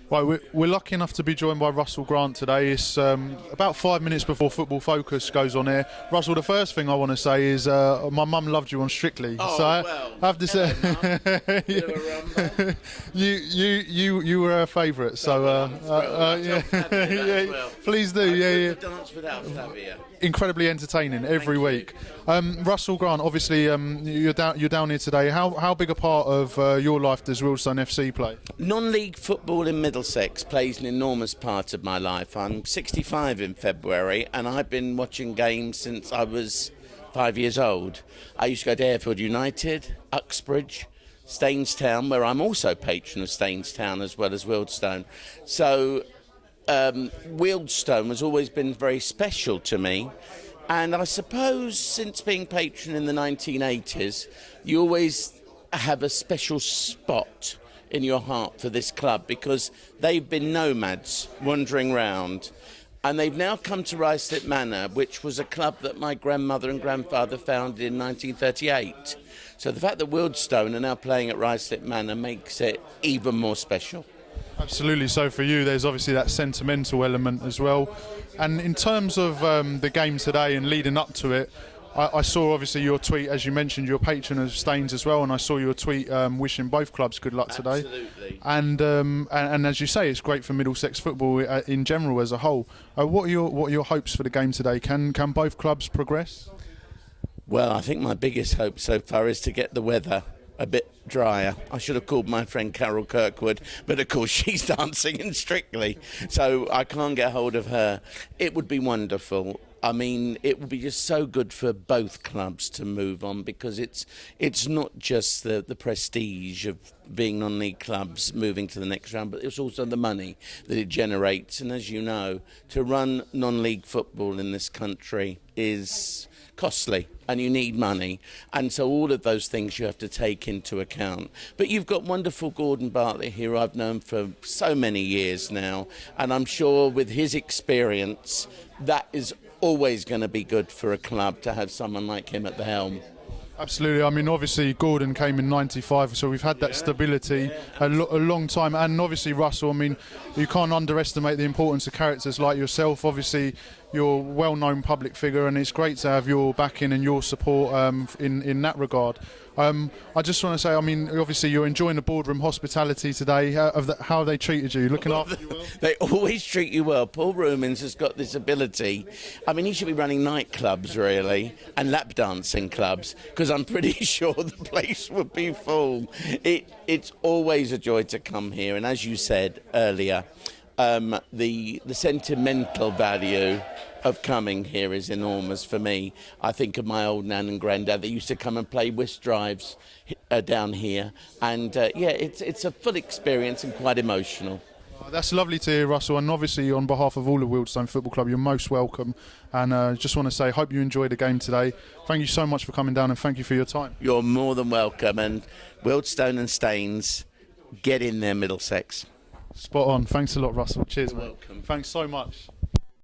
Right, we're lucky enough to be joined by Russell Grant today. It's about 5 minutes before Football Focus goes on air. Russell, the first thing I want to say is my mum loved you on Strictly. Oh, so well. I have to say, you were her favourite. So Well. please do. Yeah. Dance without Flavia. Incredibly entertaining every week. Russell Grant, obviously, you're down here today. How big a part of your life does Wealdstone FC play? Non-league football in Middlesex plays an enormous part of my life. I'm 65 in February, and I've been watching games since I was 5 years old. I used to go to Airfield United, Uxbridge, Stainstown, where I'm also patron of Stainstown as well as Wealdstone. So Wealdstone has always been very special to me, and I suppose since being patron in the 1980s, you always have a special spot in your heart for this club because they've been nomads wandering round, and they've now come to Ruislip Manor, which was a club that my grandmother and grandfather founded in 1938. So the fact that Wealdstone are now playing at Ruislip Manor makes it even more special. Absolutely. So for you, there's obviously that sentimental element as well. And in terms of the game today and leading up to it, I saw obviously your tweet, as you mentioned, you're patron of Staines as well, and I saw your tweet wishing both clubs good luck today. Absolutely. And as you say, it's great for Middlesex football in general as a whole. What are your hopes for the game today? Can both clubs progress? Well, I think my biggest hope so far is to get the weather a bit drier. I should have called my friend Carol Kirkwood, but of course she's dancing in Strictly, so I can't get hold of her. It would be wonderful. I mean, it would be just so good for both clubs to move on, because it's not just the prestige of being non-league clubs moving to the next round, but it's also the money that it generates. And as you know, to run non-league football in this country is costly, and you need money, and so all of those things you have to take into account. But you've got wonderful Gordon Bartlett here, I've known for so many years now, and I'm sure with his experience that is always going to be good for a club to have someone like him at the helm. Absolutely. I mean, obviously Gordon came in '95, so we've had that stability a long time. And obviously Russell, I mean, you can't underestimate the importance of characters like yourself. Obviously, you're a well-known public figure, and it's great to have your backing and your support in that regard. I just want to say, I mean, obviously you're enjoying the boardroom hospitality today. How they treated you, looking after you well? They always treat you well. Paul Rumens has got this ability. I mean, he should be running nightclubs, really, and lap dancing clubs, because I'm pretty sure the place would be full. It's always a joy to come here, and as you said earlier, the sentimental value of coming here is enormous for me. I think of my old nan and granddad. They used to come and play whist drives down here, and it's a full experience and quite emotional. That's lovely to hear, Russell, and obviously on behalf of all of Wealdstone Football Club, you're most welcome, and just want to say hope you enjoyed the game today. Thank you so much for coming down, and thank you for your time. You're more than welcome, and Wealdstone and Staines, get in there, Middlesex. Spot on. Thanks a lot, Russell. Cheers, mate. Welcome. Thanks so much.